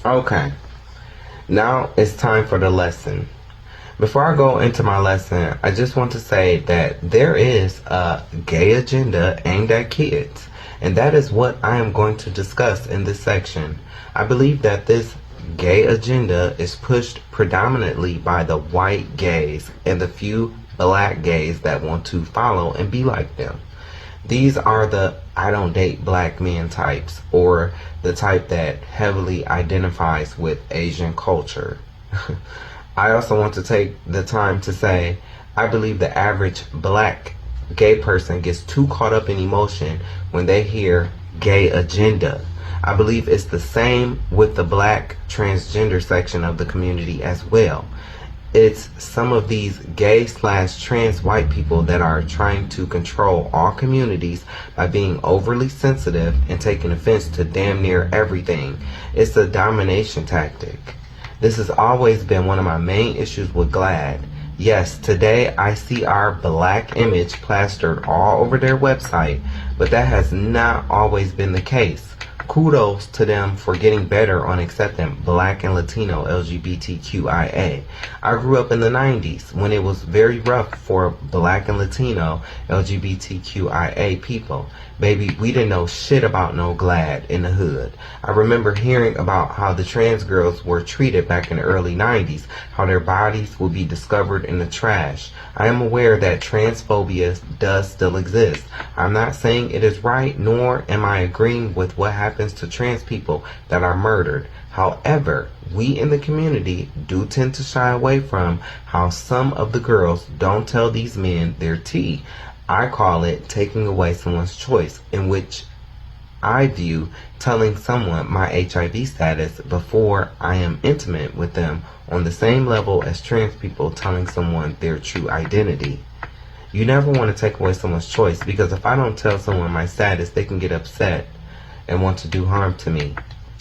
Okay, now it's time for the lesson. Before I go into my lesson, I just want to say that there is a gay agenda aimed at kids, and that is what I am going to discuss in this section. I believe that this gay agenda is pushed predominantly by the white gays and the few black gays that want to follow and be like them. These are the I don't date black men types, or the type that heavily identifies with Asian culture. I also want to take the time to say I believe the average black gay person gets too caught up in emotion when they hear gay agenda. I believe it's the same with the black transgender section of the community as well. It's some of these gay slash trans white people that are trying to control all communities by being overly sensitive and taking offense to damn near everything. It's a domination tactic. This has always been one of my main issues with GLAAD. Yes, today I see our black image plastered all over their website, but that has not always been the case. Kudos to them for getting better on accepting black and Latino LGBTQIA. I grew up in the 90s when it was very rough for black and Latino LGBTQIA people. Baby, we didn't know shit about no GLAAD in the hood. I remember hearing about how the trans girls were treated back in the early 90s, how their bodies would be discovered in the trash. I am aware that transphobia does still exist. I'm not saying it is right, nor am I agreeing with what happens to trans people that are murdered. However, we in the community do tend to shy away from how some of the girls don't tell these men their tea. I call it taking away someone's choice, in which I view telling someone my HIV status before I am intimate with them on the same level as trans people telling someone their true identity. You never want to take away someone's choice, because if I don't tell someone my status, they can get upset and want to do harm to me.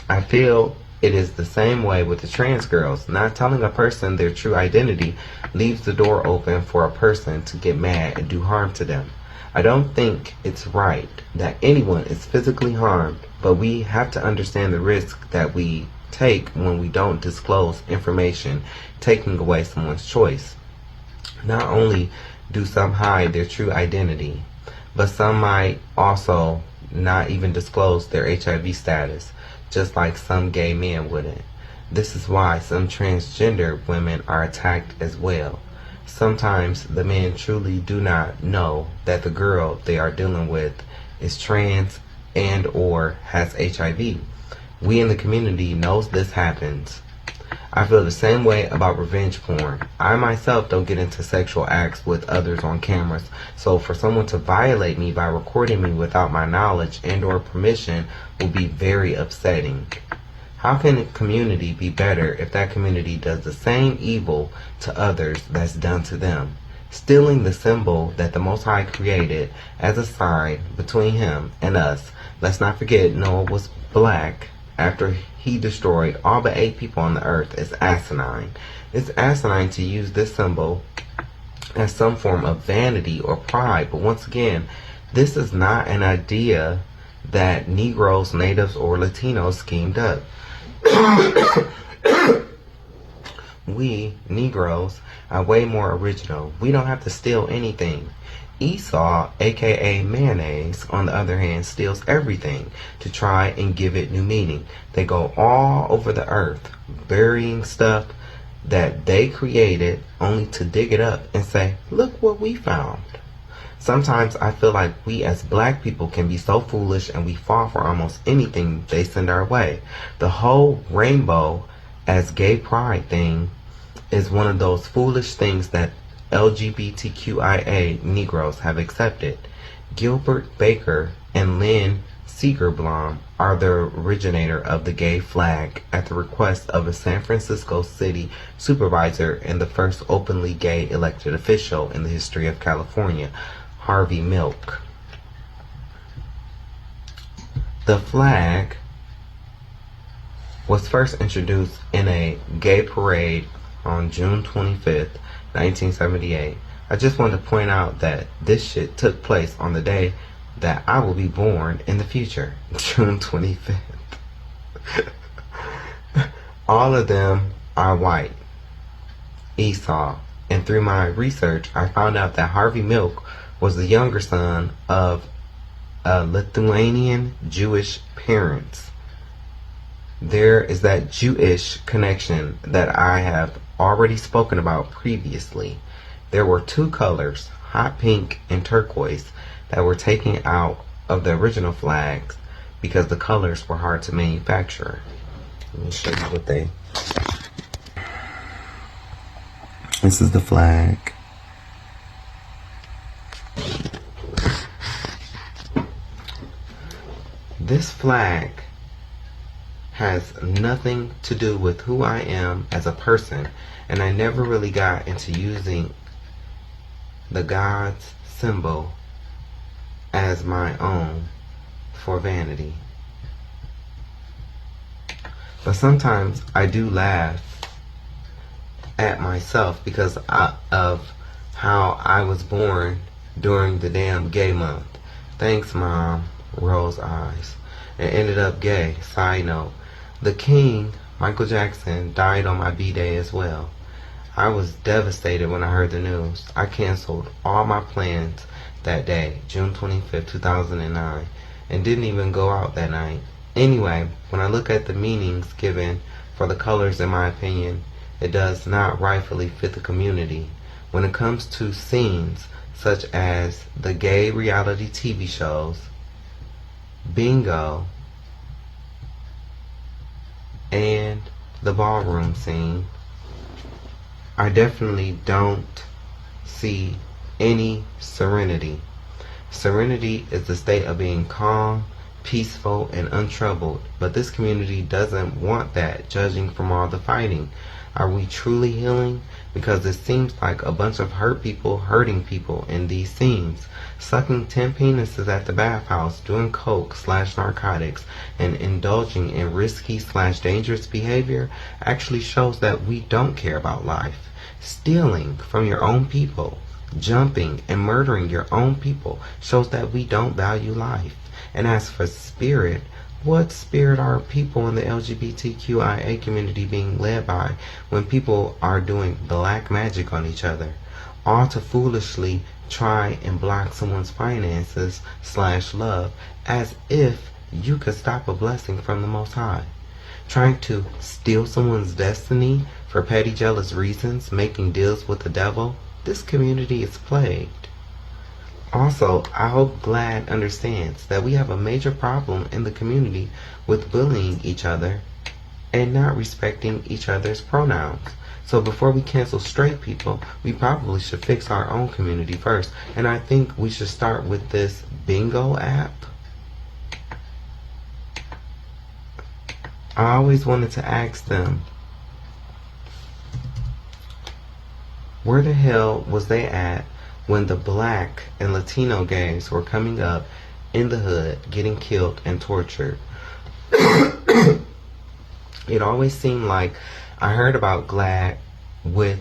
I feel it is the same way with the trans girls. Not telling a person their true identity leaves the door open for a person to get mad and do harm to them. I don't think it's right that anyone is physically harmed, but we have to understand the risk that we take when we don't disclose information, taking away someone's choice. Not only do some hide their true identity, but some might also not even disclose their HIV status, just like some gay men wouldn't. This is why some transgender women are attacked as well. Sometimes the men truly do not know that the girl they are dealing with is trans and or has HIV. We in the community knows this happens. I feel the same way about revenge porn. I myself don't get into sexual acts with others on cameras, so for someone to violate me by recording me without my knowledge and or permission will be very upsetting. How can a community be better if that community does the same evil to others that's done to them? Stealing the symbol that the Most High created as a sign between him and us. Let's not forget Noah was black after he destroyed all but 8 people on the earth is asinine. It's asinine to use this symbol as some form of vanity or pride, but once again, this is not an idea that Negroes, Natives, or Latinos schemed up. We, Negroes, are way more original. We don't have to steal anything. Esau, aka mayonnaise, on the other hand, steals everything to try and give it new meaning. They go all over the earth, burying stuff that they created only to dig it up and say, look what we found. Sometimes I feel like we as black people can be so foolish and we fall for almost anything they send our way. The whole rainbow as gay pride thing is one of those foolish things that LGBTQIA Negroes have accepted. Gilbert Baker and Lynn Segerblom are the originator of the gay flag at the request of a San Francisco city supervisor and the first openly gay elected official in the history of California, Harvey Milk. The flag was first introduced in a gay parade on June 25th, 1978. I just want to point out that this shit took place on the day that I will be born in the future, June 25th. All of them are white. Esau. And through my research, I found out that Harvey Milk was the younger son of Lithuanian Jewish parents. There is that Jewish connection that I have already spoken about previously. There were two colors, hot pink and turquoise, that were taken out of the original flags because the colors were hard to manufacture. Let me show you what they... This is the flag. This flag has nothing to do with who I am as a person, and I never really got into using the God's symbol as my own for vanity. But sometimes I do laugh at myself because of how I was born during the damn gay month. Thanks, Mom. Rolls eyes. And ended up gay. Side note. The King, Michael Jackson, died on my B-Day as well. I was devastated when I heard the news. I canceled all my plans that day, June 25th, 2009, and didn't even go out that night. Anyway, when I look at the meanings given for the colors, in my opinion, it does not rightfully fit the community. When it comes to scenes such as the gay reality TV shows, bingo, and the ballroom scene, I definitely don't see any serenity. Serenity is the state of being calm, peaceful, and untroubled, but this community doesn't want that, judging from all the fighting. Are we truly healing? Because it seems like a bunch of hurt people hurting people in these scenes. Sucking 10 penises at the bathhouse, doing coke / narcotics, and indulging in risky / dangerous behavior actually shows that we don't care about life. Stealing from your own people, jumping and murdering your own people shows that we don't value life. And as for spirit, what spirit are people in the LGBTQIA community being led by when people are doing black magic on each other, all to foolishly try and block someone's finances / love, as if you could stop a blessing from the Most High? Trying to steal someone's destiny for petty jealous reasons, making deals with the devil. This community is plagued. Also, I hope GLAAD understands that we have a major problem in the community with bullying each other and not respecting each other's pronouns. So before we cancel straight people, we probably should fix our own community first. And I think we should start with this bingo app. I always wanted to ask them, where the hell was they at when the black and Latino gays were coming up in the hood, getting killed and tortured? It always seemed like I heard about GLAAD with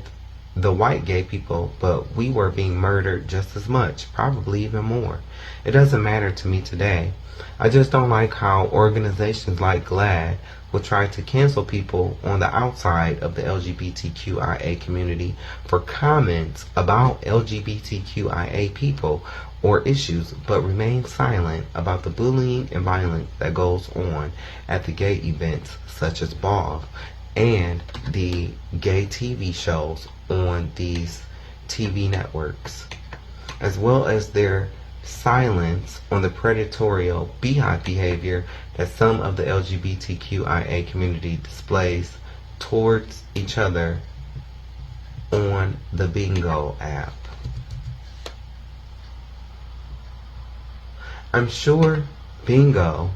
the white gay people, but we were being murdered just as much, probably even more. It doesn't matter to me today. I just don't like how organizations like GLAAD will try to cancel people on the outside of the LGBTQIA community for comments about LGBTQIA people or issues, but remain silent about the bullying and violence that goes on at the gay events such as ball and the gay TV shows on these TV networks, as well as their silence on the predatory beehive behavior that some of the LGBTQIA community displays towards each other on the bingo app. I'm sure bingo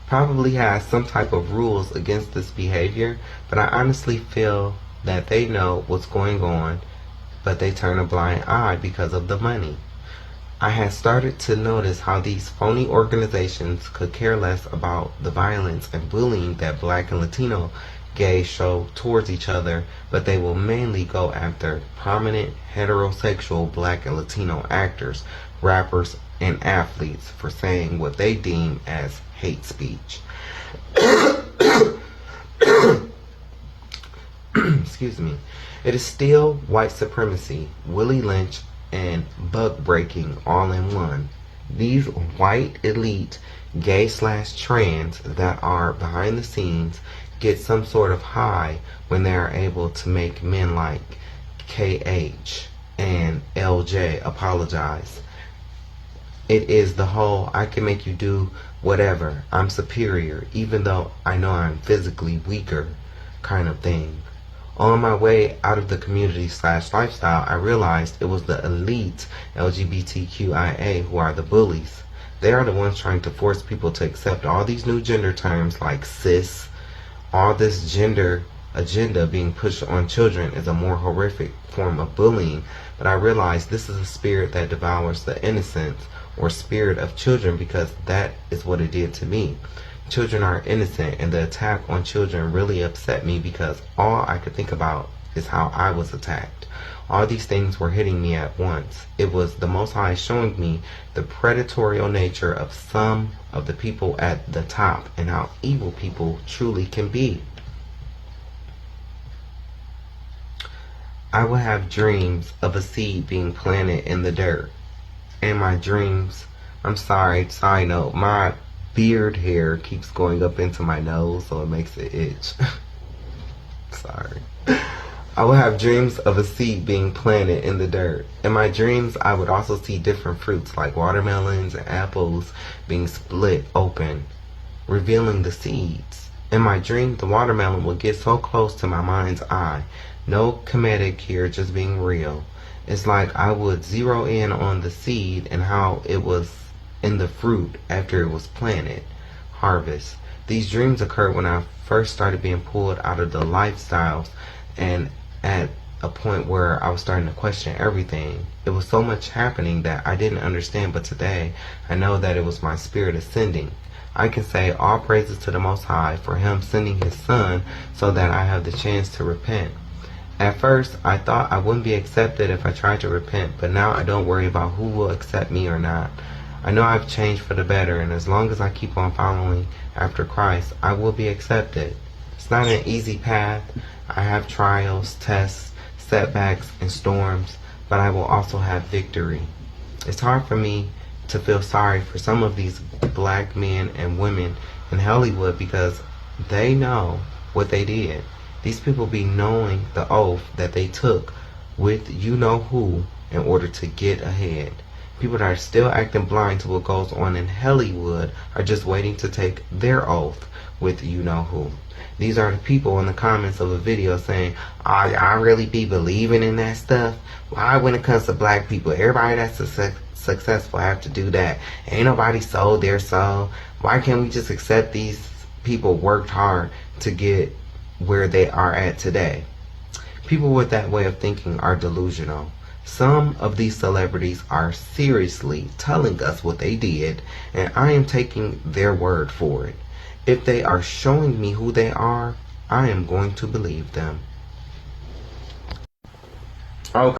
probably has some type of rules against this behavior, but I honestly feel that they know what's going on, but they turn a blind eye because of the money. I had started to notice how these phony organizations could care less about the violence and bullying that black and Latino gays show towards each other, but they will mainly go after prominent heterosexual black and Latino actors, rappers, and athletes for saying what they deem as hate speech. excuse me, it is still white supremacy, Willie Lynch, and bug breaking all in one. These white elite gay slash trans that are behind the scenes get some sort of high when they are able to make men like KH and LJ apologize. It is the whole I can make you do whatever, I'm superior, even though I know I'm physically weaker kind of thing. On my way out of the community slash lifestyle, I realized it was the elite LGBTQIA who are the bullies. They are the ones trying to force people to accept all these new gender terms like cis. All this gender agenda being pushed on children is a more horrific form of bullying, but I realized this is a spirit that devours the innocence or spirit of children because that is what it did to me. Children are innocent, and the attack on children really upset me because all I could think about is how I was attacked. All these things were hitting me at once. It was the Most High showing me the predatory nature of some of the people at the top and how evil people truly can be. I would have dreams of a seed being planted in the dirt. And my dreams, I'm sorry, side note, my beard hair keeps going up into my nose, so it makes it itch. Sorry. I would have dreams of a seed being planted in the dirt. In my dreams, I would also see different fruits like watermelons and apples being split open, revealing the seeds. In my dream, the watermelon would get so close to my mind's eye. No comedic here, just being real. It's like I would zero in on the seed and how it was in the fruit after it was planted. Harvest. These dreams occurred when I first started being pulled out of the lifestyles and at a point where I was starting to question everything. It was so much happening that I didn't understand, but today I know that it was my spirit ascending. I can say all praises to the Most High for Him sending His Son so that I have the chance to repent. At first, I thought I wouldn't be accepted if I tried to repent, but now I don't worry about who will accept me or not. I know I've changed for the better, and as long as I keep on following after Christ, I will be accepted. It's not an easy path. I have trials, tests, setbacks, and storms, but I will also have victory. It's hard for me to feel sorry for some of these black men and women in Hollywood because they know what they did. These people be knowing the oath that they took with you-know-who in order to get ahead. People that are still acting blind to what goes on in Hollywood are just waiting to take their oath with you-know-who. These are the people in the comments of a video saying, "Oh, y'all really be believing in that stuff? Why when it comes to black people, everybody that's successful have to do that? Ain't nobody sold their soul. Why can't we just accept these people worked hard to get where they are at today?" People with that way of thinking are delusional. Some of these celebrities are seriously telling us what they did, and I am taking their word for it. If they are showing me who they are, I am going to believe them. Okay.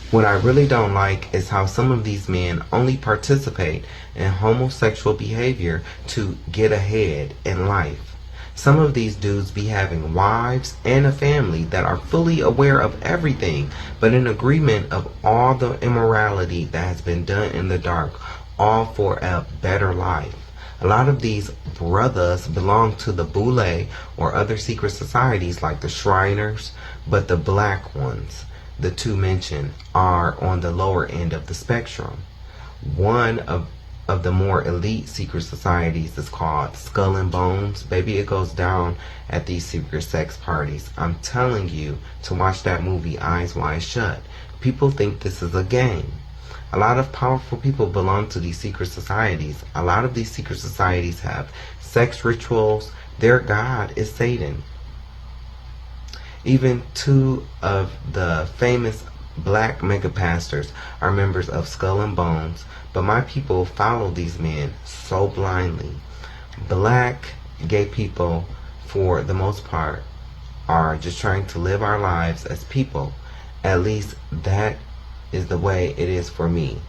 What I really don't like is how some of these men only participate in homosexual behavior to get ahead in life. Some of these dudes be having wives and a family that are fully aware of everything, but in agreement of all the immorality that has been done in the dark, all for a better life. A lot of these brothers belong to the Boule or other secret societies like the Shriners, but the black ones, the two mentioned, are on the lower end of the spectrum. One of the more elite secret societies is called Skull and Bones. Baby, it goes down at these secret sex parties. I'm telling you to watch that movie Eyes Wide Shut. People think this is a game. A lot of powerful people belong to these secret societies. A lot of these secret societies have sex rituals. Their god is Satan. Even two of the famous black mega pastors are members of Skull and Bones, but my people follow these men so blindly. Black gay people, for the most part, are just trying to live our lives as people, At least that is the way it is for me.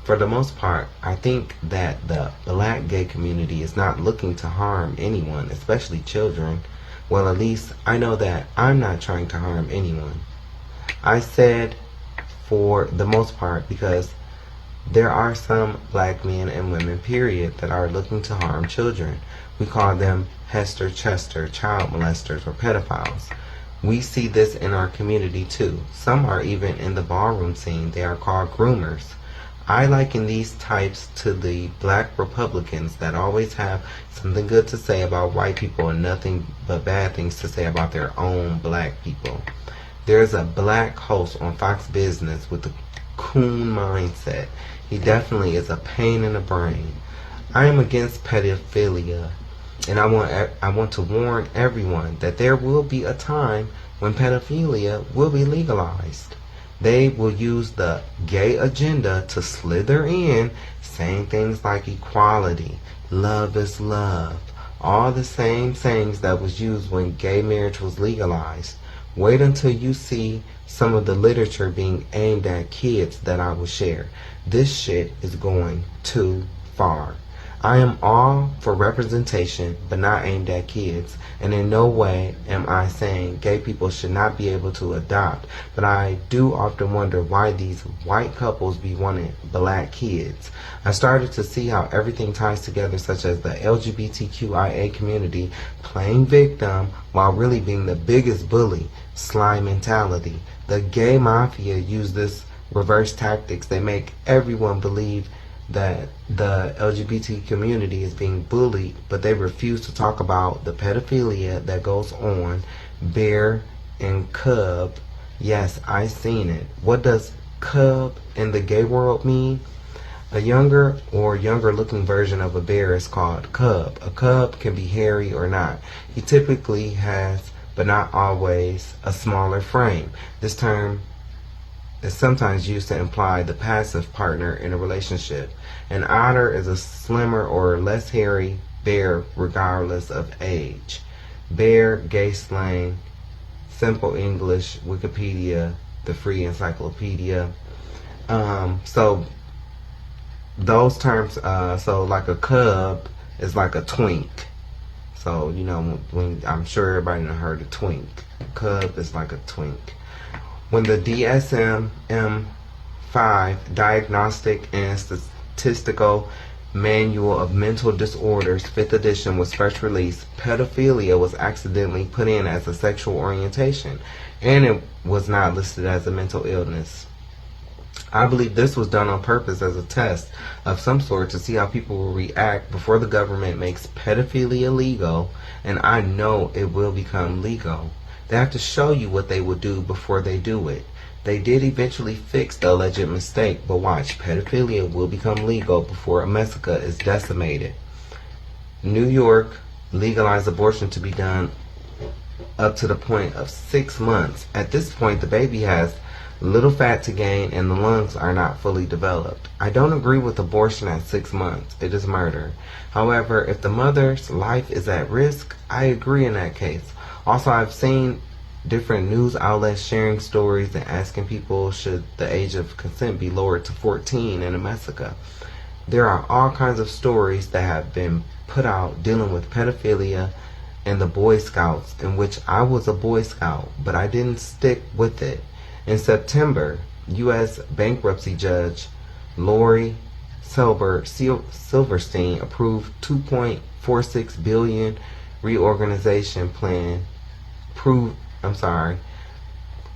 For the most part, I think that the black gay community is not looking to harm anyone, especially children. Well, at least I know that I'm not trying to harm anyone. I said for the most part because there are some black men and women, period, that are looking to harm children. We call them Hester Chester, child molesters, or pedophiles. We see this in our community too. Some are even in the ballroom scene. They are called groomers. I liken these types to the black Republicans that always have something good to say about white people and nothing but bad things to say about their own black people. There's a black host on Fox Business with the coon mindset. He definitely is a pain in the brain. I am against pedophilia, and I want to warn everyone that there will be a time when pedophilia will be legalized. They will use the gay agenda to slither in, saying things like equality, love is love, all the same sayings that was used when gay marriage was legalized. Wait until you see some of the literature being aimed at kids that I will share. This shit is going too far. I am all for representation, but not aimed at kids. And in no way am I saying gay people should not be able to adopt. But I do often wonder why these white couples be wanting black kids. I started to see how everything ties together, such as the LGBTQIA community playing victim while really being the biggest bully. Sly mentality. The gay mafia use this reverse tactics. They make everyone believe that the LGBT community is being bullied, but they refuse to talk about the pedophilia that goes on. Bear and cub. Yes, I seen it. What does cub in the gay world mean? A younger or younger looking version of a bear is called cub. A cub can be hairy or not. He typically has, but not always, a smaller frame. This term is sometimes used to imply the passive partner in a relationship. An otter is a slimmer or less hairy bear regardless of age. Bear, gay slang, simple English, Wikipedia, the free encyclopedia. So those terms, so like a cub is like a twink. So, you know, when I'm sure everybody done heard of twink. Cub is like a twink. When the DSM-5 Diagnostic and Statistical Manual of Mental Disorders 5th edition was first released, pedophilia was accidentally put in as a sexual orientation, and it was not listed as a mental illness. I believe this was done on purpose as a test of some sort to see how people will react before the government makes pedophilia legal, and I know it will become legal. They have to show you what they will do before they do it. They did eventually fix the alleged mistake, but watch, pedophilia will become legal before America is decimated. New York legalized abortion to be done up to the point of 6 months. At this point, the baby has little fat to gain and the lungs are not fully developed. I don't agree with abortion at 6 months. It is murder. However, if the mother's life is at risk, I agree in that case. Also, I've seen different news outlets sharing stories and asking people should the age of consent be lowered to 14 in America. There are all kinds of stories that have been put out dealing with pedophilia and the Boy Scouts, in which I was a Boy Scout, but I didn't stick with it. In September, U.S. bankruptcy judge Lori Silverstein approved $2.46 billion reorganization plan.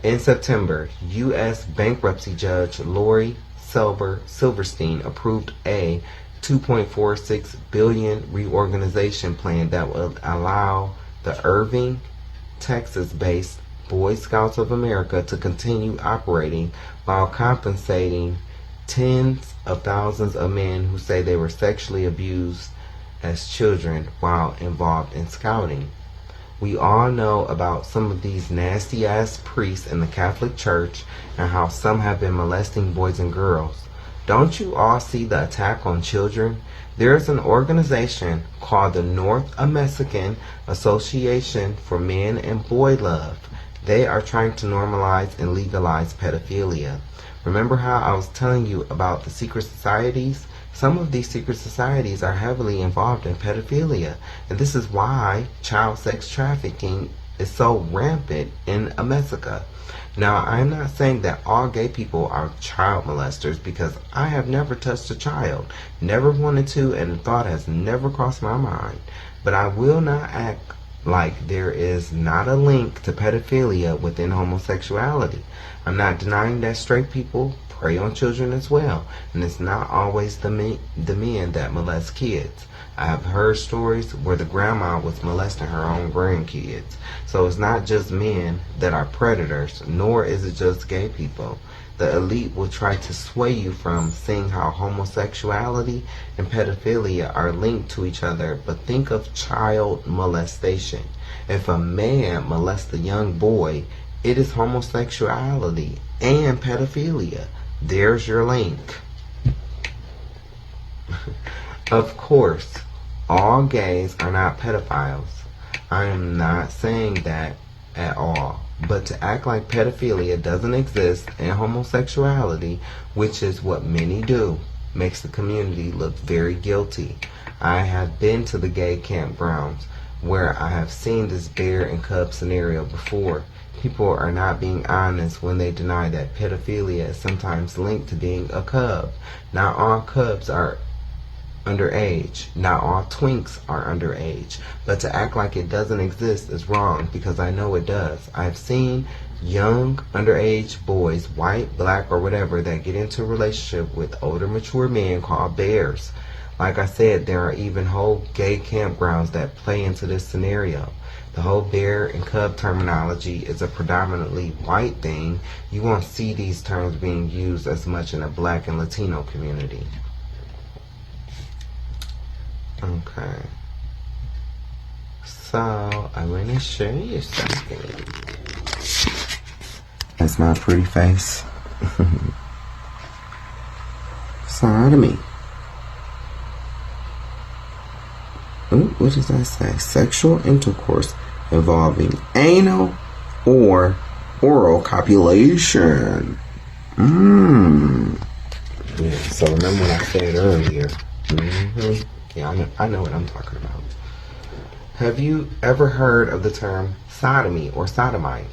In September, U.S. bankruptcy judge Lori Silverstein approved a $2.46 billion reorganization plan that would allow the Irving, Texas-based Boy Scouts of America to continue operating while compensating tens of thousands of men who say they were sexually abused as children while involved in scouting. We all know about some of these nasty ass priests in the Catholic Church and how some have been molesting boys and girls. Don't you all see the attack on children? There is an organization called the North American Association for Men and Boy Love. They are trying to normalize and legalize pedophilia. Remember how I was telling you about the secret societies? Some of these secret societies are heavily involved in pedophilia, and this is why child sex trafficking is so rampant in America. Now, I'm not saying that all gay people are child molesters, because I have never touched a child, never wanted to, and the thought has never crossed my mind. But I will not act like there is not a link to pedophilia within homosexuality. I'm not denying that straight people prey on children as well, and it's not always the men that molest kids. I have heard stories where the grandma was molesting her own grandkids. So it's not just men that are predators, nor is it just gay people. The elite will try to sway you from seeing how homosexuality and pedophilia are linked to each other, but think of child molestation. If a man molests a young boy, it is homosexuality and pedophilia. There's your link. Of course, all gays are not pedophiles. I am not saying that at all. But to act like pedophilia doesn't exist and homosexuality, which is what many do, makes the community look very guilty. I have been to the gay campgrounds where I have seen this bear and cub scenario before. People are not being honest when they deny that pedophilia is sometimes linked to being a cub. Not all cubs are underage. Not all twinks are underage. But to act like it doesn't exist is wrong, because I know it does. I've seen young underage boys, white, black, or whatever, that get into a relationship with older mature men called bears. Like I said, there are even whole gay campgrounds that play into this scenario. The whole bear and cub terminology is a predominantly white thing. You won't see these terms being used as much in the black and Latino community. Okay. So, I want to show you something. That's my pretty face. Sodomy. Ooh, what does that say? Sexual intercourse involving anal or oral copulation. Yeah, so remember what I said earlier. Yeah, I know what I'm talking about. Have you ever heard of the term sodomy or sodomite?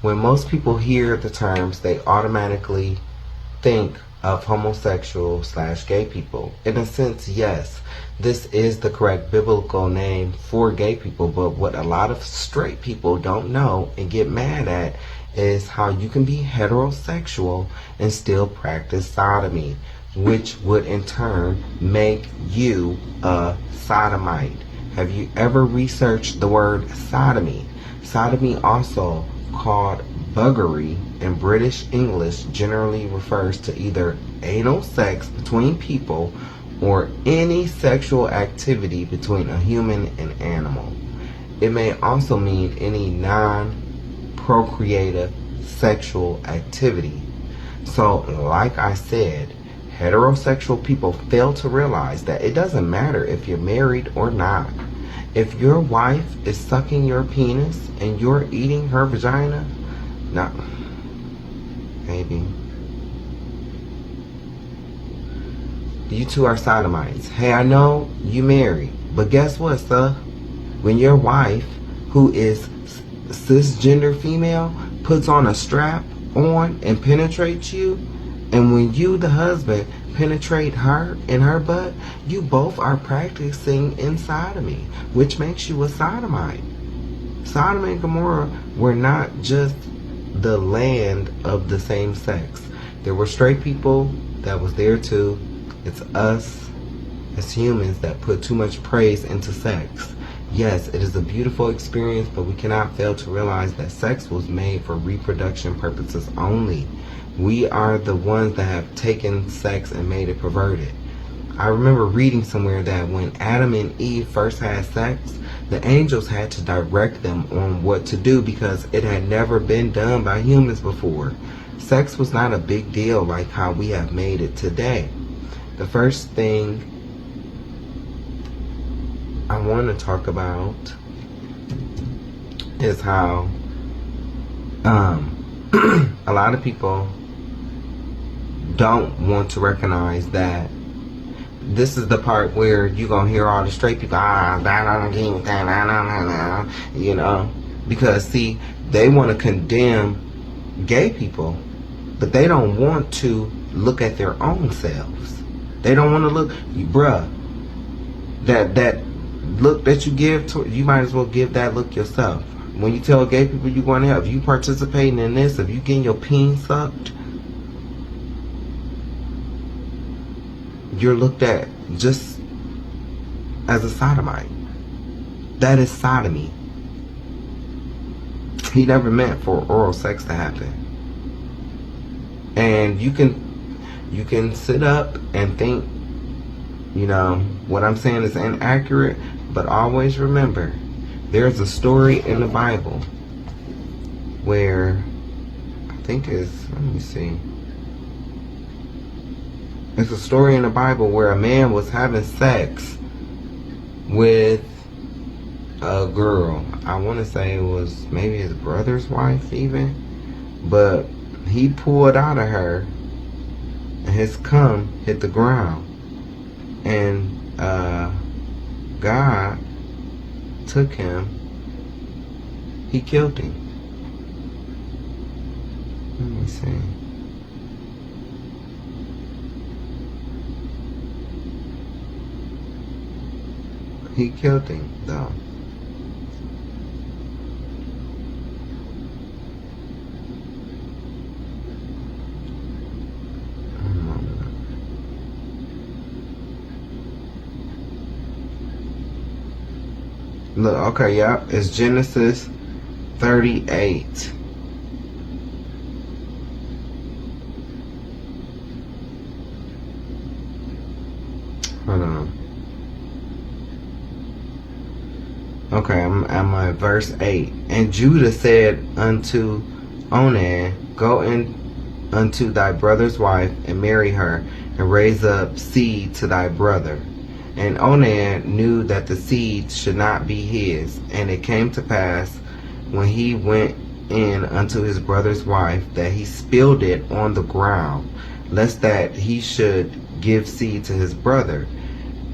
When most people hear the terms, they automatically think of homosexual/gay people. In a sense, yes, this is the correct biblical name for gay people, but what a lot of straight people don't know and get mad at is how you can be heterosexual and still practice sodomy, which would in turn make you a sodomite. Have you ever researched the word sodomy? Sodomy, also called buggery in British English, generally refers to either anal sex between people or any sexual activity between a human and animal. It may also mean any non-procreative sexual activity. So, like I said, heterosexual people fail to realize that it doesn't matter if you're married or not. If your wife is sucking your penis and you're eating her vagina, no, maybe. You two are sodomites. Hey, I know you married, but guess what, sir? When your wife, who is cisgender female, puts on a strap on and penetrates you, and when you, the husband, penetrate her in her butt, you both are practicing in sodomy, which makes you a sodomite. Sodom and Gomorrah were not just the land of the same sex. There were straight people that was there too. It's us as humans that put too much praise into sex. Yes, it is a beautiful experience, but we cannot fail to realize that sex was made for reproduction purposes only. We are the ones that have taken sex and made it perverted. I remember reading somewhere that when Adam and Eve first had sex, the angels had to direct them on what to do because it had never been done by humans before. Sex was not a big deal like how we have made it today. The first thing I want to talk about is how A lot of people don't want to recognize that this is the part where you're gonna hear all the straight people, you know, because see, they want to condemn gay people, but they don't want to look at their own selves. They don't want to look, bruh, that look that you give to, you might as well give that look yourself. When you tell gay people you want to help, if you participating in this, if you getting your peen sucked, you're looked at just as a sodomite. That is sodomy. He never meant for oral sex to happen. And you can sit up and think, you know, what I'm saying is inaccurate, but always remember, there's a story in the Bible where, I think it's, let me see. It's a story in the Bible where a man was having sex with a girl. I want to say it was maybe his brother's wife even. But he pulled out of her and his cum hit the ground. And God took him. He killed him. Let me see. He killed him, though. Look, okay, yeah, it's Genesis 38. Hold on. Okay, I'm at verse 8. And Judah said unto Onan, Go in unto thy brother's wife, and marry her, and raise up seed to thy brother. And Onan knew that the seed should not be his. And it came to pass, when he went in unto his brother's wife, that he spilled it on the ground, lest that he should give seed to his brother.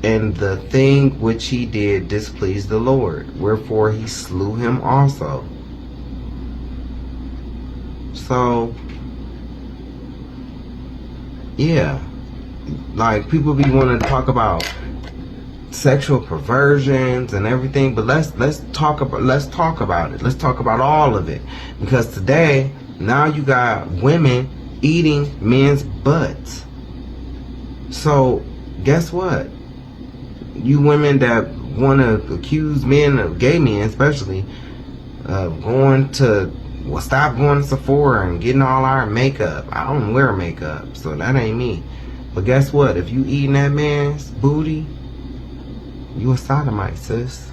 And the thing which he did displeased the Lord, wherefore he slew him also. So, yeah, like people be wanting to talk about sexual perversions and everything, but let's talk about it. Let's talk about all of it, because today now you got women eating men's butts. So guess what? You women that want to accuse men, of gay men especially, stop going to Sephora and getting all our makeup. I don't wear makeup, so that ain't me. But guess what? If you eating that man's booty, you a sodomite, sis.